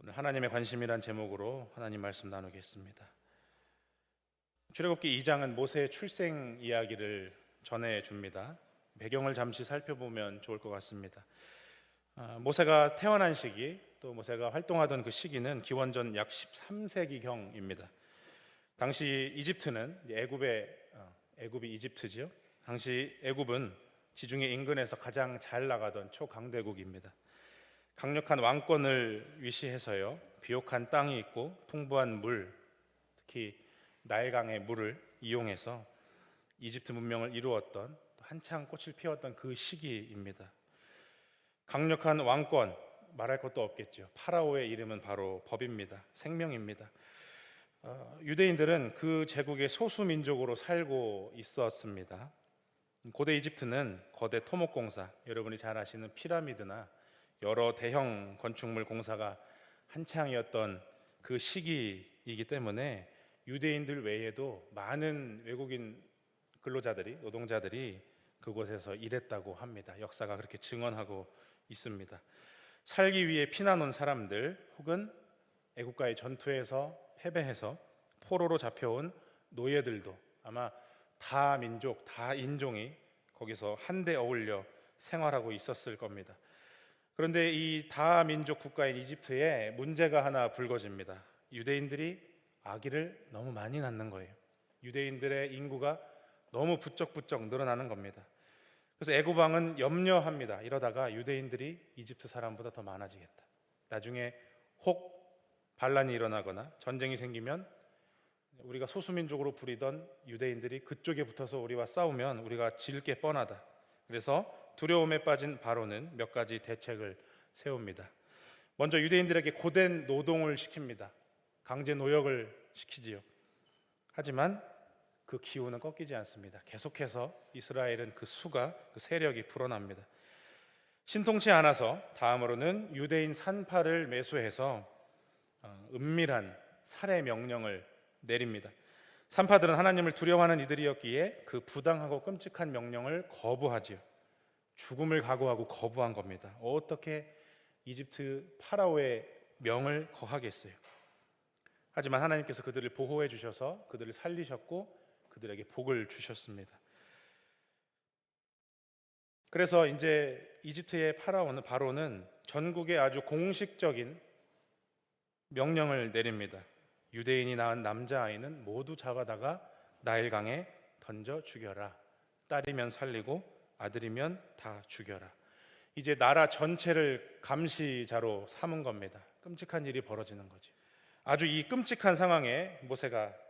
오늘 하나님의 관심이란 제목으로 하나님 말씀 나누겠습니다. 출애굽기 2장은 모세의 출생 이야기를 전해줍니다. 배경을 잠시 살펴보면 좋을 것 같습니다. 모세가 태어난 시기, 또 모세가 활동하던 그 시기는 기원전 약 13세기경입니다. 당시 이집트는 애굽이 이집트지요. 당시 애굽은 지중해 인근에서 가장 잘 나가던 초강대국입니다. 강력한 왕권을 위시해서요, 비옥한 땅이 있고 풍부한 물, 특히 나일강의 물을 이용해서 이집트 문명을 이루었던, 한창 꽃을 피웠던 그 시기입니다. 강력한 왕권, 말할 것도 없겠죠. 파라오의 이름은 바로 법입니다. 생명입니다. 유대인들은 그 제국의 소수민족으로 살고 있었습니다. 고대 이집트는 거대 토목공사, 여러분이 잘 아시는 피라미드나 여러 대형 건축물 공사가 한창이었던 그 시기이기 때문에 유대인들 외에도 많은 외국인 근로자들이, 노동자들이 그곳에서 일했다고 합니다. 역사가 그렇게 증언하고 있습니다. 살기 위해 피난 온 사람들, 혹은 애국과의 전투에서 패배해서 포로로 잡혀온 노예들도 아마 다 민족, 다 인종이 거기서 한데 어울려 생활하고 있었을 겁니다. 그런데 이 다민족 국가인 이집트에 문제가 하나 불거집니다. 유대인들이 아기를 너무 많이 낳는 거예요. 유대인들의 인구가 너무 부쩍부쩍 늘어나는 겁니다. 그래서 애굽 왕은 염려합니다. 이러다가 유대인들이 이집트 사람보다 더 많아지겠다. 나중에 혹 반란이 일어나거나 전쟁이 생기면 우리가 소수민족으로 부리던 유대인들이 그쪽에 붙어서 우리와 싸우면 우리가 질 게 뻔하다. 그래서 두려움에 빠진 바로는 몇 가지 대책을 세웁니다. 먼저 유대인들에게 고된 노동을 시킵니다. 강제 노역을 시키지요. 하지만 그 기운은 꺾이지 않습니다. 계속해서 이스라엘은 그 수가, 그 세력이 불어납니다. 신통치 않아서 다음으로는 유대인 산파를 매수해서 은밀한 살해 명령을 내립니다. 산파들은 하나님을 두려워하는 이들이었기에 그 부당하고 끔찍한 명령을 거부하지요. 죽음을 각오하고 거부한 겁니다. 어떻게 이집트 파라오의 명을 거하겠어요? 하지만 하나님께서 그들을 보호해 주셔서 그들을 살리셨고 그들에게 복을 주셨습니다. 그래서 이제 이집트의 바로는 전국에 아주 공식적인 명령을 내립니다. 유대인이 낳은 남자아이는 모두 잡아다가 나일강에 던져 죽여라. 딸이면 살리고 아들이면 다 죽여라. 이제 나라 전체를 감시자로 삼은 겁니다. 끔찍한 일이 벌어지는 거지. 아주 이 끔찍한 상황에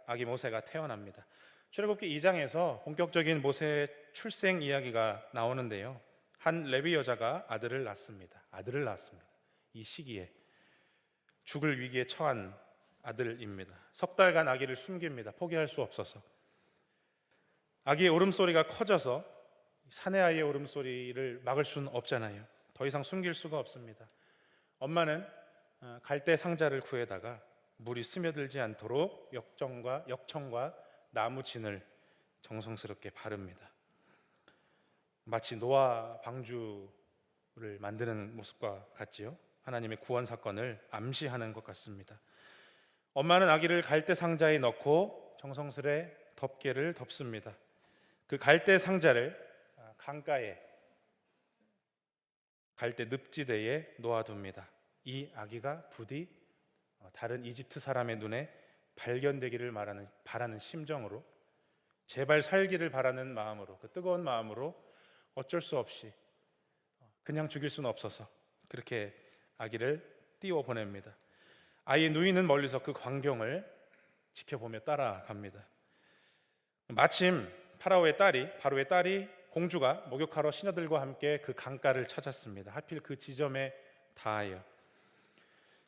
아기 모세가 태어납니다. 출애굽기 2장에서 본격적인 모세의 출생 이야기가 나오는데요, 한 레위 여자가 아들을 낳습니다. 이 시기에 죽을 위기에 처한 아들입니다. 석 달간 아기를 숨깁니다. 포기할 수 없어서. 아기의 울음소리가 커져서 사내 아이의 울음소리를 막을 수는 없잖아요. 더 이상 숨길 수가 없습니다. 엄마는 갈대 상자를 구해다가 물이 스며들지 않도록 역청과 나무 진을 정성스럽게 바릅니다. 마치 노아 방주를 만드는 모습과 같지요. 하나님의 구원 사건을 암시하는 것 같습니다. 엄마는 아기를 갈대 상자에 넣고 정성스레 덮개를 덮습니다. 그 갈대 상자를 강가에, 갈대 늪지대에 놓아둡니다. 이 아기가 부디 다른 이집트 사람의 눈에 발견되기를 바라는 심정으로, 제발 살기를 바라는 마음으로, 그 뜨거운 마음으로 어쩔 수 없이 그냥 죽일 수는 없어서 그렇게 아기를 띄워 보냅니다. 아이의 누이는 멀리서 그 광경을 지켜보며 따라갑니다. 마침 바로의 딸이 공주가 목욕하러 시녀들과 함께 그 강가를 찾았습니다. 하필 그 지점에 닿아요.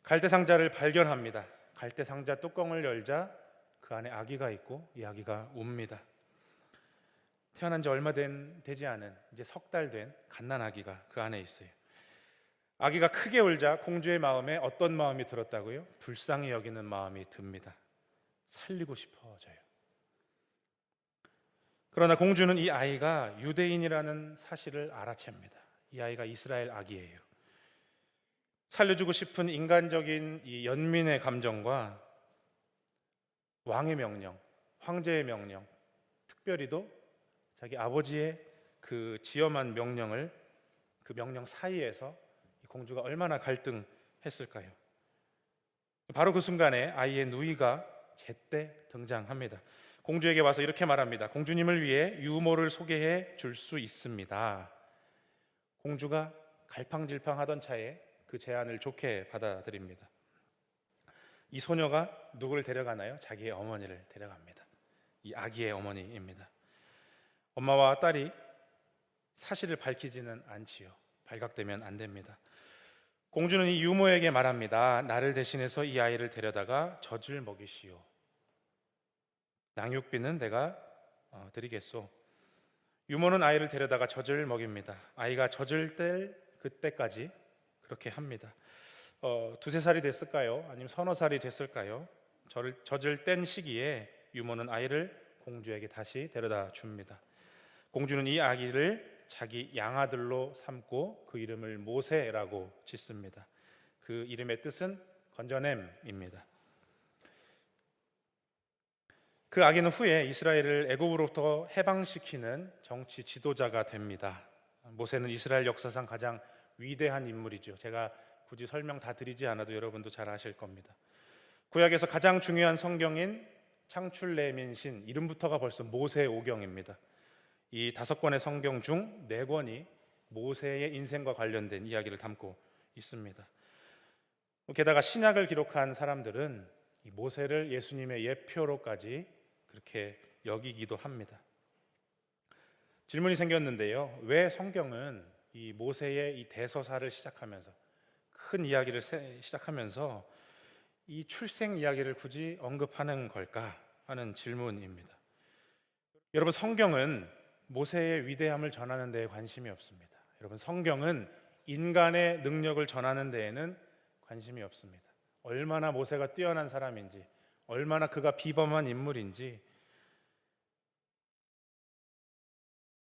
갈대 상자를 발견합니다. 갈대 상자 뚜껑을 열자 그 안에 아기가 있고 이 아기가 웁니다. 태어난 지 얼마 되지 않은, 이제 석 달 된 갓난 아기가 그 안에 있어요. 아기가 크게 울자 공주의 마음에 어떤 마음이 들었다고요? 불쌍히 여기는 마음이 듭니다. 살리고 싶어져요. 그러나 공주는 이 아이가 유대인이라는 사실을 알아챕니다. 이 아이가 이스라엘 아기예요. 살려주고 싶은 인간적인 이 연민의 감정과 왕의 명령, 황제의 명령, 특별히도 자기 아버지의 그 지엄한 명령을, 그 명령 사이에서 이 공주가 얼마나 갈등했을까요? 바로 그 순간에 아이의 누이가 제때 등장합니다. 공주에게 와서 이렇게 말합니다. 공주님을 위해 유모를 소개해 줄 수 있습니다. 공주가 갈팡질팡하던 차에 그 제안을 좋게 받아들입니다. 이 소녀가 누구를 데려가나요? 자기의 어머니를 데려갑니다. 이 아기의 어머니입니다. 엄마와 딸이 사실을 밝히지는 않지요. 발각되면 안 됩니다. 공주는 이 유모에게 말합니다. 나를 대신해서 이 아이를 데려다가 젖을 먹이시오. 양육비는 내가 드리겠소. 유모는 아이를 데려다가 젖을 먹입니다. 아이가 젖을 뗄 그때까지 그렇게 합니다. 두세 살이 됐을까요? 아니면 서너 살이 됐을까요? 젖을 뗀 시기에 유모는 아이를 공주에게 다시 데려다 줍니다. 공주는 이 아기를 자기 양아들로 삼고 그 이름을 모세라고 짓습니다. 그 이름의 뜻은 건져냄입니다. 그 아기는 후에 이스라엘을 애굽으로부터 해방시키는 정치 지도자가 됩니다. 모세는 이스라엘 역사상 가장 위대한 인물이죠. 제가 굳이 설명 다 드리지 않아도 여러분도 잘 아실 겁니다. 구약에서 가장 중요한 성경인 창출레민신, 이름부터가 벌써 모세오경입니다. 이 5권의 성경 중 4권이 모세의 인생과 관련된 이야기를 담고 있습니다. 게다가 신약을 기록한 사람들은 이 모세를 예수님의 예표로까지 그렇게 여기기도 합니다. 질문이 생겼는데요. 왜 성경은 이 모세의 이 대서사를 시작하면서, 큰 이야기를 시작하면서 이 출생 이야기를 굳이 언급하는 걸까 하는 질문입니다. 여러분, 성경은 모세의 위대함을 전하는 데에 관심이 없습니다. 여러분, 성경은 인간의 능력을 전하는 데에는 관심이 없습니다. 얼마나 모세가 뛰어난 사람인지, 얼마나 그가 비범한 인물인지.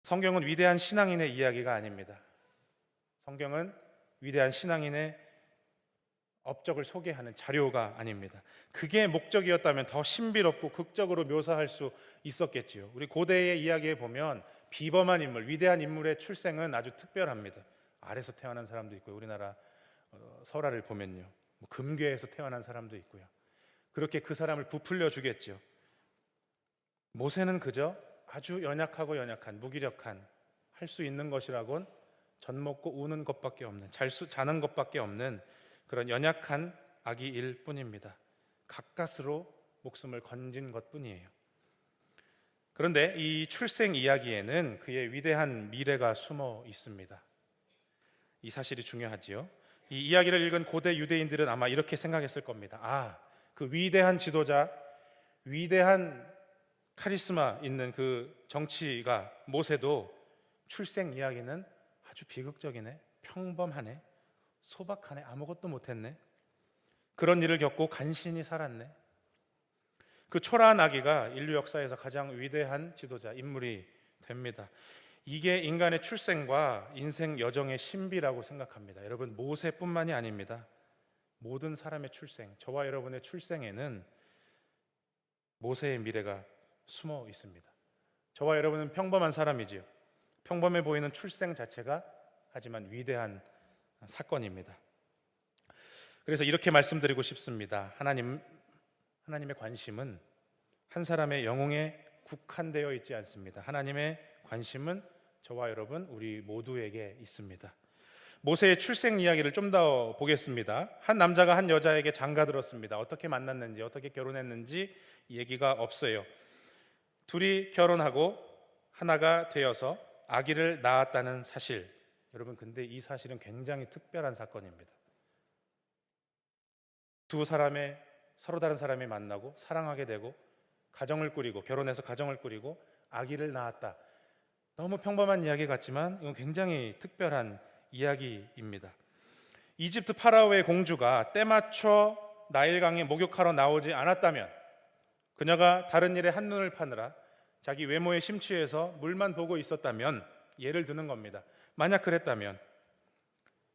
성경은 위대한 신앙인의 이야기가 아닙니다. 성경은 위대한 신앙인의 업적을 소개하는 자료가 아닙니다. 그게 목적이었다면 더 신비롭고 극적으로 묘사할 수 있었겠지요. 우리 고대의 이야기에 보면 비범한 인물, 위대한 인물의 출생은 아주 특별합니다. 알에서 태어난 사람도 있고요. 우리나라 설화를 보면요, 금괴에서 태어난 사람도 있고요. 그렇게 그 사람을 부풀려 주겠죠. 모세는 그저 아주 연약한, 무기력한, 할 수 있는 것이라곤 젖 먹고 우는 것밖에 없는, 자는 것밖에 없는 그런 연약한 아기일 뿐입니다. 가까스로 목숨을 건진 것뿐이에요. 그런데 이 출생 이야기에는 그의 위대한 미래가 숨어 있습니다. 이 사실이 중요하지요. 이 이야기를 읽은 고대 유대인들은 아마 이렇게 생각했을 겁니다. 그 위대한 지도자, 위대한 카리스마 있는 그 정치가 모세도 출생 이야기는 아주 비극적이네, 평범하네, 소박하네, 아무것도 못했네, 그런 일을 겪고 간신히 살았네. 그 초라한 아기가 인류 역사에서 가장 위대한 지도자, 인물이 됩니다. 이게 인간의 출생과 인생 여정의 신비라고 생각합니다. 여러분, 모세뿐만이 아닙니다. 모든 사람의 출생, 저와 여러분의 출생에는 모세의 미래가 숨어 있습니다. 저와 여러분은 평범한 사람이지요. 평범해 보이는 출생 자체가 하지만 위대한 사건입니다. 그래서 이렇게 말씀드리고 싶습니다. 하나님의 관심은 한 사람의 영웅에 국한되어 있지 않습니다. 하나님의 관심은 저와 여러분, 우리 모두에게 있습니다. 모세의 출생 이야기를 좀 더 보겠습니다. 한 남자가 한 여자에게 장가들었습니다. 어떻게 만났는지, 어떻게 결혼했는지 얘기가 없어요. 둘이 결혼하고 하나가 되어서 아기를 낳았다는 사실. 여러분, 근데 이 사실은 굉장히 특별한 사건입니다. 서로 다른 사람이 만나고 사랑하게 되고 가정을 꾸리고, 결혼해서 가정을 꾸리고 아기를 낳았다. 너무 평범한 이야기 같지만 이건 굉장히 특별한 이야기입니다. 이집트 파라오의 공주가 때맞춰 나일강에 목욕하러 나오지 않았다면, 그녀가 다른 일에 한눈을 파느라 자기 외모에 심취해서 물만 보고 있었다면, 예를 드는 겁니다. 만약 그랬다면,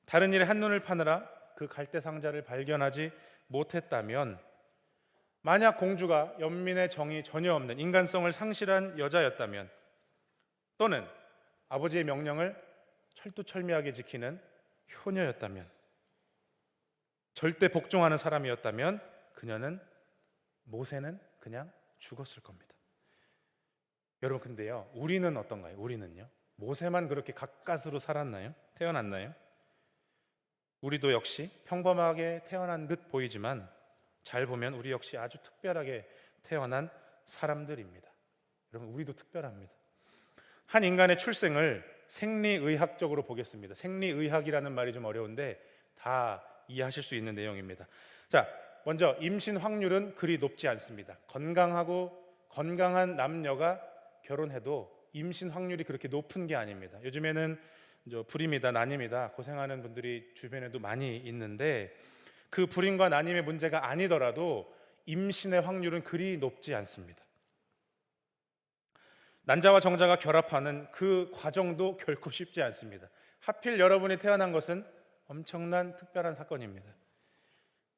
다른 일에 한눈을 파느라 그 갈대 상자를 발견하지 못했다면, 만약 공주가 연민의 정이 전혀 없는 인간성을 상실한 여자였다면, 또는 아버지의 명령을 철두철미하게 지키는 효녀였다면, 절대 복종하는 사람이었다면 모세는 그냥 죽었을 겁니다. 여러분, 근데요, 우리는 어떤가요? 우리는요, 모세만 그렇게 가까스로 살았나요? 태어났나요? 우리도 역시 평범하게 태어난 듯 보이지만 잘 보면 우리 역시 아주 특별하게 태어난 사람들입니다. 여러분, 우리도 특별합니다. 한 인간의 출생을 생리의학적으로 보겠습니다. 생리의학이라는 말이 좀 어려운데 다 이해하실 수 있는 내용입니다. 자, 먼저 임신 확률은 그리 높지 않습니다. 건강한 남녀가 결혼해도 임신 확률이 그렇게 높은 게 아닙니다. 요즘에는 불임이다, 난임이다 고생하는 분들이 주변에도 많이 있는데, 그 불임과 난임의 문제가 아니더라도 임신의 확률은 그리 높지 않습니다. 난자와 정자가 결합하는 그 과정도 결코 쉽지 않습니다. 하필 여러분이 태어난 것은 엄청난 특별한 사건입니다.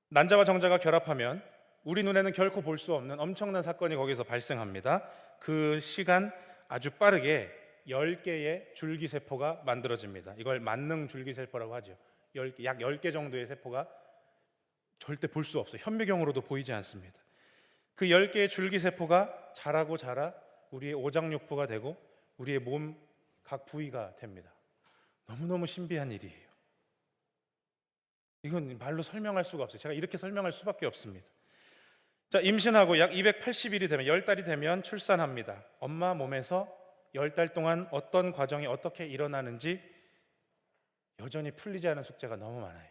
난자와 정자가 결합하면 우리 눈에는 결코 볼 수 없는 엄청난 사건이 거기서 발생합니다. 그 시간 아주 빠르게 10개의 줄기세포가 만들어집니다. 이걸 만능 줄기세포라고 하죠. 약 10개 정도의 세포가 절대 볼 수 없어요. 현미경으로도 보이지 않습니다. 그 10개의 줄기세포가 자라고 자라 우리의 오장육부가 되고 우리의 몸 각 부위가 됩니다. 너무너무 신비한 일이에요. 이건 말로 설명할 수가 없어요. 제가 이렇게 설명할 수밖에 없습니다. 자, 임신하고 약 280일이 되면, 10달이 되면 출산합니다. 엄마 몸에서 10달 동안 어떤 과정이 어떻게 일어나는지 여전히 풀리지 않은 숙제가 너무 많아요.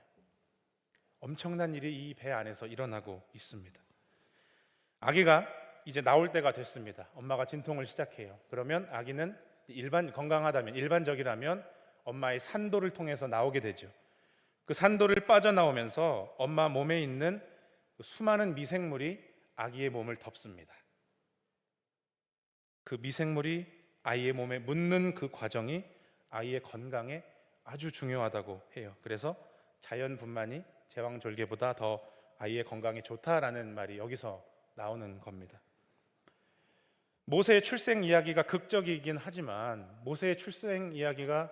엄청난 일이 이 배 안에서 일어나고 있습니다. 아기가 이제 나올 때가 됐습니다. 엄마가 진통을 시작해요. 그러면 아기는 건강하다면, 일반적이라면 엄마의 산도를 통해서 나오게 되죠. 그 산도를 빠져나오면서 엄마 몸에 있는 수많은 미생물이 아기의 몸을 덮습니다. 그 미생물이 아이의 몸에 묻는 그 과정이 아이의 건강에 아주 중요하다고 해요. 그래서 자연분만이 제왕절개보다 더 아이의 건강에 좋다라는 말이 여기서 나오는 겁니다. 모세의 출생 이야기가 극적이긴 하지만, 모세의 출생 이야기가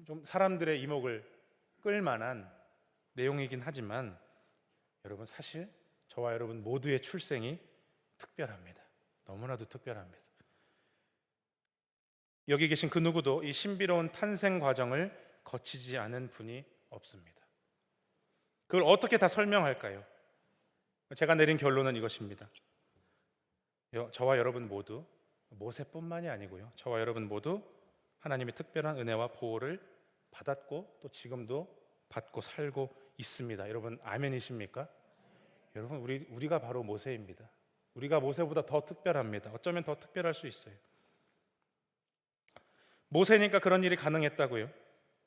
좀 사람들의 이목을 끌만한 내용이긴 하지만, 여러분, 사실 저와 여러분 모두의 출생이 특별합니다. 너무나도 특별합니다. 여기 계신 그 누구도 이 신비로운 탄생 과정을 거치지 않은 분이 없습니다. 그걸 어떻게 다 설명할까요? 제가 내린 결론은 이것입니다. 저와 여러분 모두, 모세뿐만이 아니고요, 저와 여러분 모두 하나님의 특별한 은혜와 보호를 받았고 또 지금도 받고 살고 있습니다. 여러분, 아멘이십니까? 여러분, 우리가 바로 모세입니다. 우리가 모세보다 더 특별합니다. 어쩌면 더 특별할 수 있어요. 모세니까 그런 일이 가능했다고요?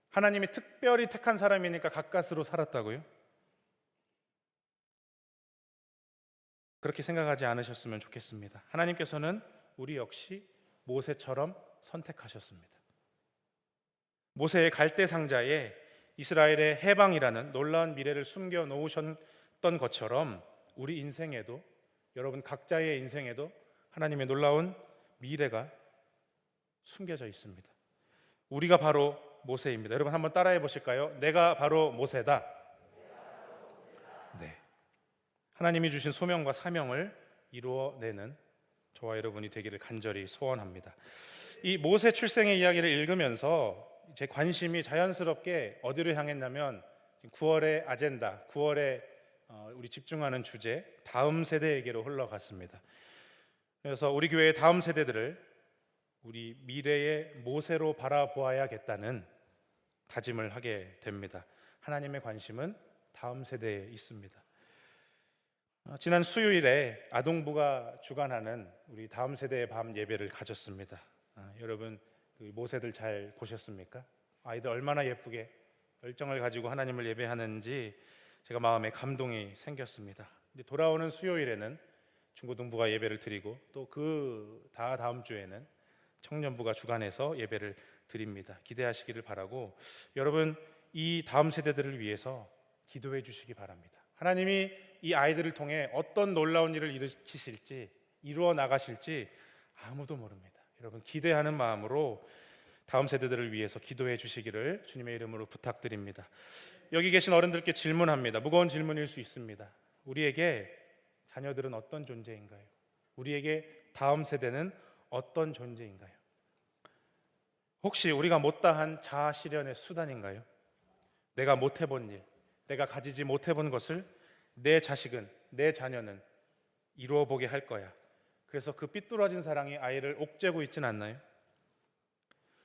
하나님이 특별히 택한 사람이니까 가까스로 살았다고요? 그렇게 생각하지 않으셨으면 좋겠습니다. 하나님께서는 우리 역시 모세처럼 선택하셨습니다. 모세의 갈대 상자에 이스라엘의 해방이라는 놀라운 미래를 숨겨 놓으셨던 것처럼 우리 인생에도, 여러분 각자의 인생에도 하나님의 놀라운 미래가 숨겨져 있습니다. 우리가 바로 모세입니다. 여러분, 한번 따라해 보실까요? 내가 바로 모세다. 네. 하나님이 주신 소명과 사명을 이루어내는 저와 여러분이 되기를 간절히 소원합니다. 이 모세 출생의 이야기를 읽으면서 제 관심이 자연스럽게 어디로 향했냐면, 9월의 아젠다, 9월에 우리 집중하는 주제, 다음 세대에게로 흘러갔습니다. 그래서 우리 교회의 다음 세대들을 우리 미래의 모세로 바라보아야겠다는 다짐을 하게 됩니다. 하나님의 관심은 다음 세대에 있습니다. 지난 수요일에 아동부가 주관하는 우리 다음 세대의 밤 예배를 가졌습니다. 여러분, 그 모세들 잘 보셨습니까? 아이들 얼마나 예쁘게 열정을 가지고 하나님을 예배하는지 제가 마음에 감동이 생겼습니다. 돌아오는 수요일에는 중고등부가 예배를 드리고, 또 다음 주에는 청년부가 주관해서 예배를 드립니다. 기대하시기를 바라고, 여러분, 이 다음 세대들을 위해서 기도해 주시기 바랍니다. 하나님이 이 아이들을 통해 어떤 놀라운 일을 일으키실지, 이루어 나가실지 아무도 모릅니다. 여러분, 기대하는 마음으로 다음 세대들을 위해서 기도해 주시기를 주님의 이름으로 부탁드립니다. 여기 계신 어른들께 질문합니다. 무거운 질문일 수 있습니다. 우리에게 자녀들은 어떤 존재인가요? 우리에게 다음 세대는 어떤 존재인가요? 혹시 우리가 못다한 자아 실현의 수단인가요? 내가 못 해본 일, 내가 가지지 못해본 것을 내 자식은, 내 자녀는 이루어 보게 할 거야. 그래서 그 삐뚤어진 사랑이 아이를 옥죄고 있진 않나요?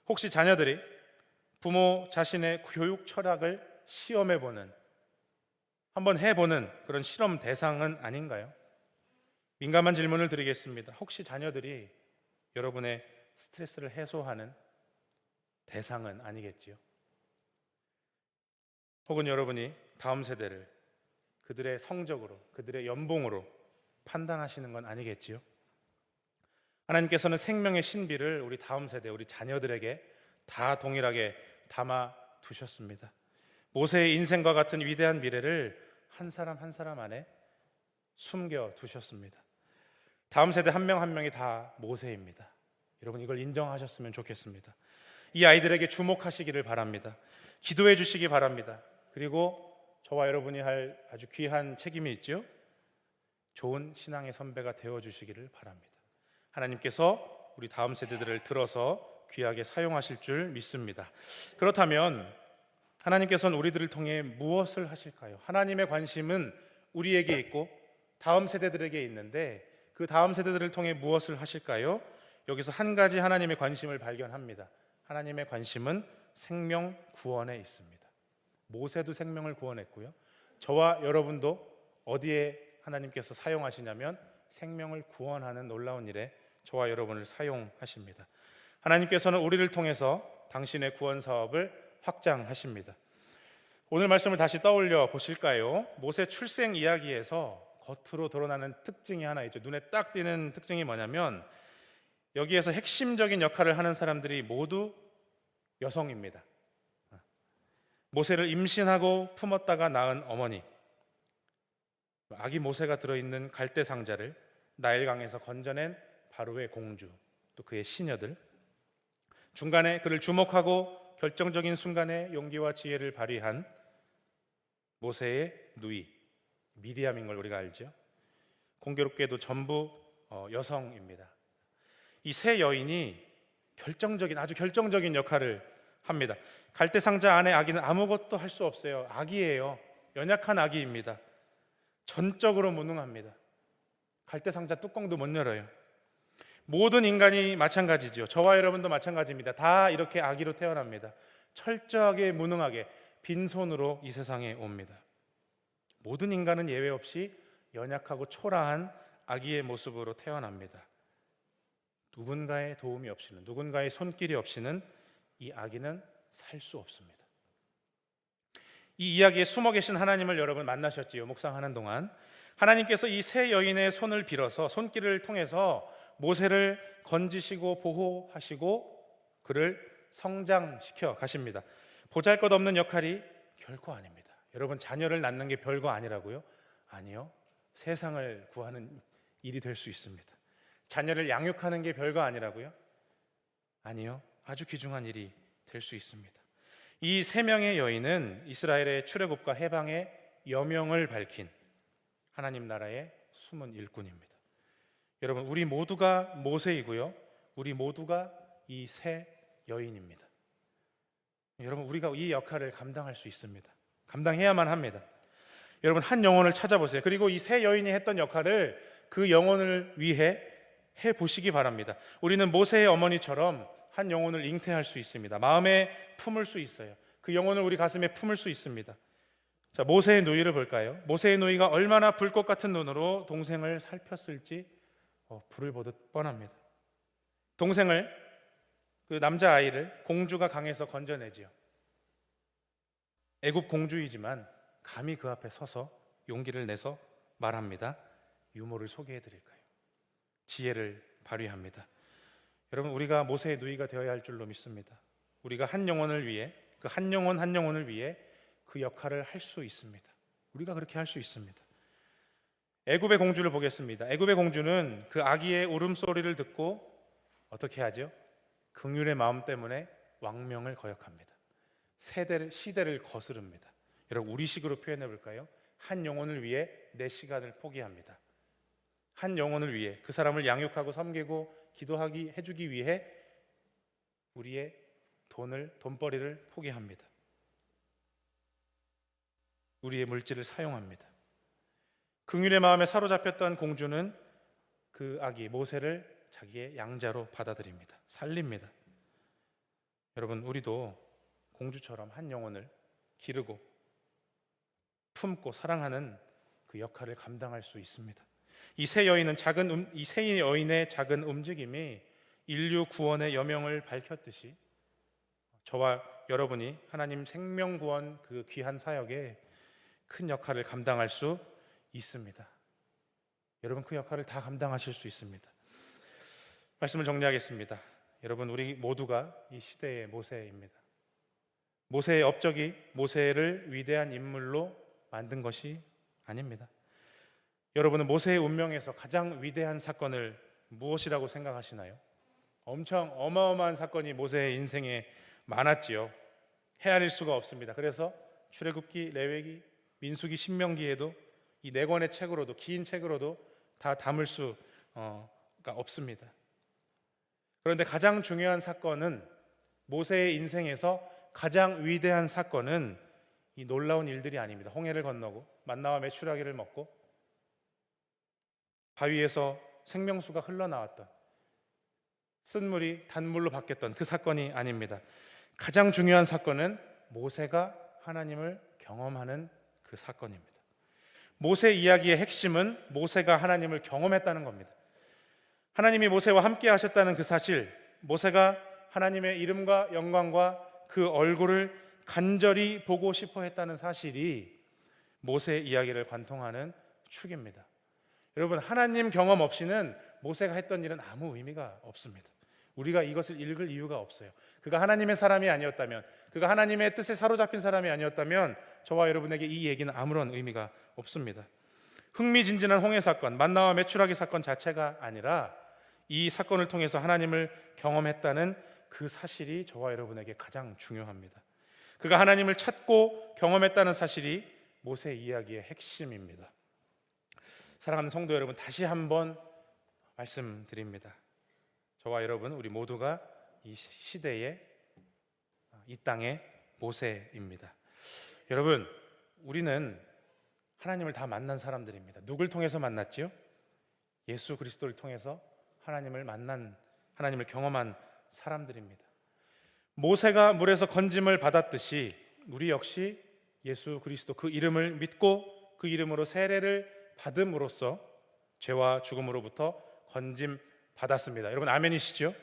혹시 자녀들이 부모 자신의 교육 철학을 시험해보는, 한번 해보는 그런 실험 대상은 아닌가요? 민감한 질문을 드리겠습니다. 혹시 자녀들이 여러분의 스트레스를 해소하는 대상은 아니겠지요? 혹은 여러분이 다음 세대를 그들의 성적으로, 그들의 연봉으로 판단하시는 건 아니겠지요? 하나님께서는 생명의 신비를 우리 다음 세대, 우리 자녀들에게 다 동일하게 담아 두셨습니다. 모세의 인생과 같은 위대한 미래를 한 사람 한 사람 안에 숨겨 두셨습니다. 다음 세대 한 명 한 명이 다 모세입니다. 여러분, 이걸 인정하셨으면 좋겠습니다. 이 아이들에게 주목하시기를 바랍니다. 기도해 주시기 바랍니다. 그리고 저와 여러분이 할 아주 귀한 책임이 있죠. 좋은 신앙의 선배가 되어 주시기를 바랍니다. 하나님께서 우리 다음 세대들을 들어서 귀하게 사용하실 줄 믿습니다. 그렇다면 하나님께서는 우리들을 통해 무엇을 하실까요? 하나님의 관심은 우리에게 있고 다음 세대들에게 있는데 그 다음 세대들을 통해 무엇을 하실까요? 여기서 한 가지 하나님의 관심을 발견합니다. 하나님의 관심은 생명 구원에 있습니다. 모세도 생명을 구원했고요. 저와 여러분도 어디에 하나님께서 사용하시냐면 생명을 구원하는 놀라운 일에 저와 여러분을 사용하십니다. 하나님께서는 우리를 통해서 당신의 구원 사업을 확장하십니다. 오늘 말씀을 다시 떠올려 보실까요? 모세 출생 이야기에서 겉으로 드러나는 특징이 하나 있죠. 눈에 딱 띄는 특징이 뭐냐면 여기에서 핵심적인 역할을 하는 사람들이 모두 여성입니다. 모세를 임신하고 품었다가 낳은 어머니, 아기 모세가 들어있는 갈대 상자를 나일강에서 건져낸 바로의 공주, 또 그의 시녀들, 중간에 그를 주목하고 결정적인 순간에 용기와 지혜를 발휘한 모세의 누이 미리암인 걸 우리가 알죠. 공교롭게도 전부 여성입니다. 이 세 여인이 아주 결정적인 역할을 합니다. 갈대 상자 안에 아기는 아무것도 할 수 없어요. 아기예요. 연약한 아기입니다. 전적으로 무능합니다. 갈대 상자 뚜껑도 못 열어요. 모든 인간이 마찬가지죠. 저와 여러분도 마찬가지입니다. 다 이렇게 아기로 태어납니다. 철저하게 무능하게 빈손으로 이 세상에 옵니다. 모든 인간은 예외 없이 연약하고 초라한 아기의 모습으로 태어납니다. 누군가의 도움이 없이는, 누군가의 손길이 없이는 이 아기는 살 수 없습니다. 이 이야기에 숨어 계신 하나님을 여러분 만나셨지요. 묵상하는 동안 하나님께서 이 세 여인의 손을 빌어서, 손길을 통해서 모세를 건지시고 보호하시고 그를 성장시켜 가십니다. 보잘것없는 역할이 결코 아닙니다. 여러분, 자녀를 낳는 게 별거 아니라고요? 아니요. 세상을 구하는 일이 될 수 있습니다. 자녀를 양육하는 게 별거 아니라고요? 아니요. 아주 귀중한 일이 될 수 있습니다. 이 세 명의 여인은 이스라엘의 출애굽과 해방의 여명을 밝힌 하나님 나라의 숨은 일꾼입니다. 여러분, 우리 모두가 모세이고요. 우리 모두가 이 세 여인입니다. 여러분, 우리가 이 역할을 감당할 수 있습니다. 감당해야만 합니다. 여러분, 한 영혼을 찾아보세요. 그리고 이 세 여인이 했던 역할을 그 영혼을 위해 해보시기 바랍니다. 우리는 모세의 어머니처럼 한 영혼을 잉태할 수 있습니다. 마음에 품을 수 있어요. 그 영혼을 우리 가슴에 품을 수 있습니다. 자, 모세의 누이를 볼까요? 모세의 누이가 얼마나 불꽃 같은 눈으로 동생을 살폈을지 불을 보듯 뻔합니다. 동생을, 그 남자아이를 공주가 강에서 건져내지요. 애굽 공주이지만 감히 그 앞에 서서 용기를 내서 말합니다. 유모를 소개해드릴까요? 지혜를 발휘합니다. 여러분, 우리가 모세의 누이가 되어야 할 줄로 믿습니다. 우리가 한 영혼을 위해, 그 한 영혼을 위해 그 역할을 할 수 있습니다. 우리가 그렇게 할 수 있습니다. 애굽의 공주를 보겠습니다. 애굽의 공주는 그 아기의 울음소리를 듣고 어떻게 하죠? 긍휼의 마음 때문에 왕명을 거역합니다. 시대를 거스릅니다. 여러분, 우리식으로 표현해 볼까요? 한 영혼을 위해 내 시간을 포기합니다. 한 영혼을 위해, 그 사람을 양육하고 섬기고 기도하기 해주기 위해 우리의 돈벌이를 포기합니다. 우리의 물질을 사용합니다. 긍휼의 마음에 사로잡혔던 공주는 그 아기 모세를 자기의 양자로 받아들입니다. 살립니다. 여러분, 우리도 공주처럼 한 영혼을 기르고 품고 사랑하는 그 역할을 감당할 수 있습니다. 이 세 여인의 작은 움직임이 인류 구원의 여명을 밝혔듯이 저와 여러분이 하나님 생명 구원 그 귀한 사역에 큰 역할을 감당할 수 있습니다. 여러분, 그 역할을 다 감당하실 수 있습니다. 말씀을 정리하겠습니다. 여러분, 우리 모두가 이 시대의 모세입니다. 모세의 업적이 모세를 위대한 인물로 만든 것이 아닙니다. 여러분은 모세의 운명에서 가장 위대한 사건을 무엇이라고 생각하시나요? 엄청 어마어마한 사건이 모세의 인생에 많았지요. 헤아릴 수가 없습니다. 그래서 출애굽기, 레위기, 민수기, 신명기에도 이 네 권의 책으로도, 긴 책으로도 다 담을 수가 없습니다. 그런데 가장 중요한 사건은, 모세의 인생에서 가장 위대한 사건은 이 놀라운 일들이 아닙니다. 홍해를 건너고 만나와 메추라기를 먹고 바위에서 생명수가 흘러나왔던, 쓴물이 단물로 바뀌었던 그 사건이 아닙니다. 가장 중요한 사건은 모세가 하나님을 경험하는 그 사건입니다. 모세 이야기의 핵심은 모세가 하나님을 경험했다는 겁니다. 하나님이 모세와 함께 하셨다는 그 사실, 모세가 하나님의 이름과 영광과 그 얼굴을 간절히 보고 싶어 했다는 사실이 모세의 이야기를 관통하는 축입니다. 여러분, 하나님 경험 없이는 모세가 했던 일은 아무 의미가 없습니다. 우리가 이것을 읽을 이유가 없어요. 그가 하나님의 사람이 아니었다면, 그가 하나님의 뜻에 사로잡힌 사람이 아니었다면 저와 여러분에게 이 얘기는 아무런 의미가 없습니다. 흥미진진한 홍해 사건, 만나와 메추라기 사건 자체가 아니라 이 사건을 통해서 하나님을 경험했다는 그 사실이 저와 여러분에게 가장 중요합니다. 그가 하나님을 찾고 경험했다는 사실이 모세 이야기의 핵심입니다. 사랑하는 성도 여러분, 다시 한번 말씀드립니다. 저와 여러분, 우리 모두가 이 시대의, 이 땅의 모세입니다. 여러분, 우리는 하나님을 다 만난 사람들입니다. 누굴 통해서 만났지요? 예수 그리스도를 통해서 하나님을 경험한 사람들입니다. 모세가 물에서 건짐을 받았듯이 우리 역시 예수 그리스도 그 이름을 믿고 그 이름으로 세례를 받음으로써 죄와 죽음으로부터 건짐 받았습니다. 여러분, 아멘이시죠?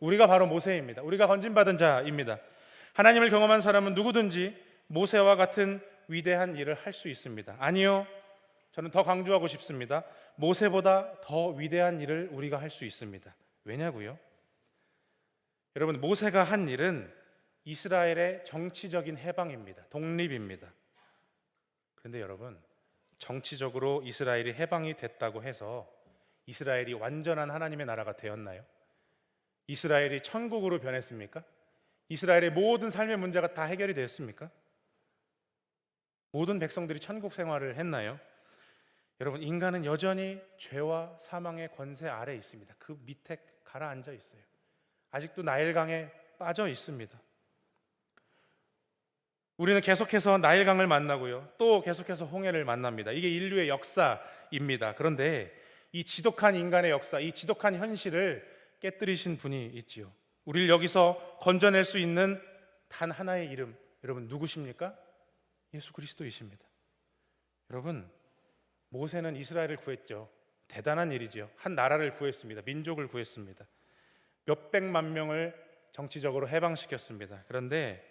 우리가 바로 모세입니다. 우리가 건짐받은 자입니다. 하나님을 경험한 사람은 누구든지 모세와 같은 위대한 일을 할 수 있습니다. 아니요, 저는 더 강조하고 싶습니다. 모세보다 더 위대한 일을 우리가 할 수 있습니다. 왜냐고요? 여러분, 모세가 한 일은 이스라엘의 정치적인 해방입니다. 독립입니다. 그런데 여러분, 정치적으로 이스라엘이 해방이 됐다고 해서 이스라엘이 완전한 하나님의 나라가 되었나요? 이스라엘이 천국으로 변했습니까? 이스라엘의 모든 삶의 문제가 다 해결이 되었습니까? 모든 백성들이 천국 생활을 했나요? 여러분, 인간은 여전히 죄와 사망의 권세 아래 있습니다. 그 밑에 가라앉아 있어요. 아직도 나일강에 빠져 있습니다. 우리는 계속해서 나일강을 만나고요, 또 계속해서 홍해를 만납니다. 이게 인류의 역사입니다. 그런데 이 지독한 인간의 역사, 이 지독한 현실을 깨뜨리신 분이 있지요. 우리를 여기서 건져낼 수 있는 단 하나의 이름, 여러분 누구십니까? 예수 그리스도이십니다. 여러분, 모세는 이스라엘을 구했죠. 대단한 일이지요. 한 나라를 구했습니다. 민족을 구했습니다. 몇백만 명을 정치적으로 해방시켰습니다. 그런데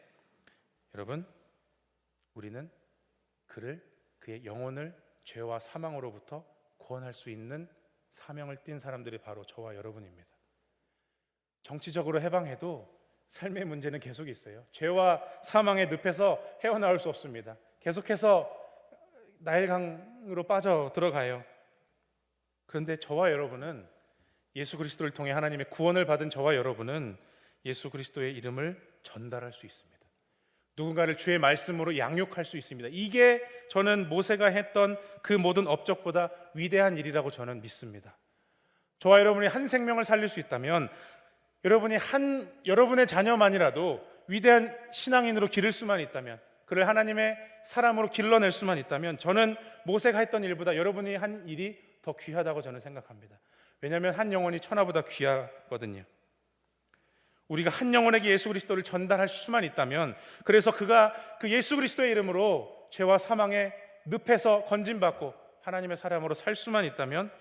여러분, 우리는 그의 영혼을 죄와 사망으로부터 구원할 수 있는 사명을 띈 사람들이 바로 저와 여러분입니다. 정치적으로 해방해도 삶의 문제는 계속 있어요. 죄와 사망의 늪에서 헤어나올 수 없습니다. 계속해서 나일강으로 빠져 들어가요. 그런데 저와 여러분은 예수 그리스도를 통해 하나님의 구원을 받은 저와 여러분은 예수 그리스도의 이름을 전달할 수 있습니다. 누군가를 주의 말씀으로 양육할 수 있습니다. 이게 저는 모세가 했던 그 모든 업적보다 위대한 일이라고 저는 믿습니다. 저와 여러분이 한 생명을 살릴 수 있다면, 여러분의 자녀만이라도 위대한 신앙인으로 기를 수만 있다면, 그를 하나님의 사람으로 길러낼 수만 있다면, 저는 모세가 했던 일보다 여러분이 한 일이 더 귀하다고 저는 생각합니다. 왜냐하면 한 영혼이 천하보다 귀하거든요. 우리가 한 영혼에게 예수 그리스도를 전달할 수만 있다면, 그래서 그가 그 예수 그리스도의 이름으로 죄와 사망의 늪에서 건짐받고 하나님의 사람으로 살 수만 있다면,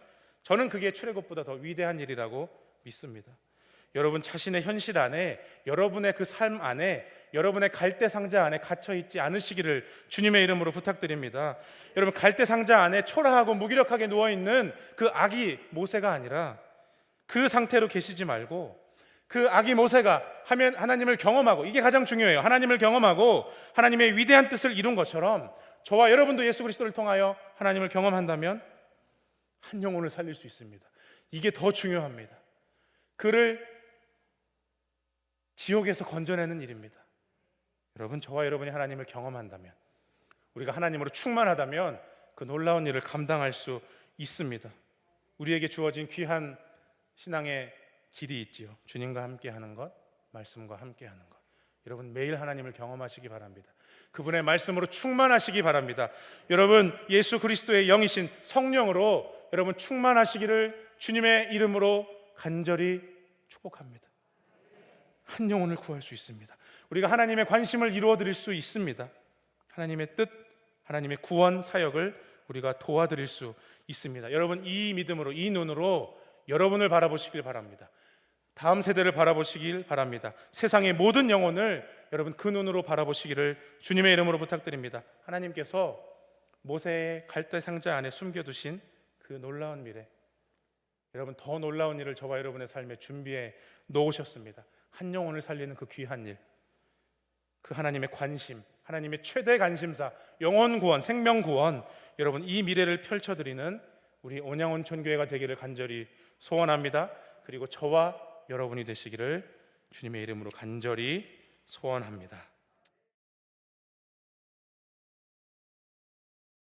저는 그게 출애굽보다 더 위대한 일이라고 믿습니다. 여러분 자신의 현실 안에, 여러분의 그 삶 안에, 여러분의 갈대 상자 안에 갇혀 있지 않으시기를 주님의 이름으로 부탁드립니다. 여러분, 갈대 상자 안에 초라하고 무기력하게 누워 있는 그 아기 모세가 아니라, 그 상태로 계시지 말고, 그 아기 모세가 하나님을 경험하고, 이게 가장 중요해요. 하나님을 경험하고 하나님의 위대한 뜻을 이룬 것처럼 저와 여러분도 예수 그리스도를 통하여 하나님을 경험한다면 한 영혼을 살릴 수 있습니다. 이게 더 중요합니다. 그를 지옥에서 건져내는 일입니다. 여러분, 저와 여러분이 하나님을 경험한다면, 우리가 하나님으로 충만하다면 그 놀라운 일을 감당할 수 있습니다. 우리에게 주어진 귀한 신앙의 길이 있지요. 주님과 함께 하는 것, 말씀과 함께 하는 것. 여러분, 매일 하나님을 경험하시기 바랍니다. 그분의 말씀으로 충만하시기 바랍니다. 여러분, 예수 그리스도의 영이신 성령으로 여러분 충만하시기를 주님의 이름으로 간절히 축복합니다. 한 영혼을 구할 수 있습니다. 우리가 하나님의 관심을 이루어 드릴 수 있습니다. 하나님의 뜻, 하나님의 구원 사역을 우리가 도와드릴 수 있습니다. 여러분, 이 믿음으로, 이 눈으로 여러분을 바라보시길 바랍니다. 다음 세대를 바라보시길 바랍니다. 세상의 모든 영혼을 여러분 그 눈으로 바라보시기를 주님의 이름으로 부탁드립니다. 하나님께서 모세의 갈대 상자 안에 숨겨두신 그 놀라운 미래, 여러분 더 놀라운 일을 저와 여러분의 삶에 준비해 놓으셨습니다. 한 영혼을 살리는 그 귀한 일, 그 하나님의 관심, 하나님의 최대 관심사, 영혼 구원, 생명 구원, 여러분 이 미래를 펼쳐드리는 우리 온양온천교회가 되기를 간절히 소원합니다. 그리고 저와 여러분이 되시기를 주님의 이름으로 간절히 소원합니다.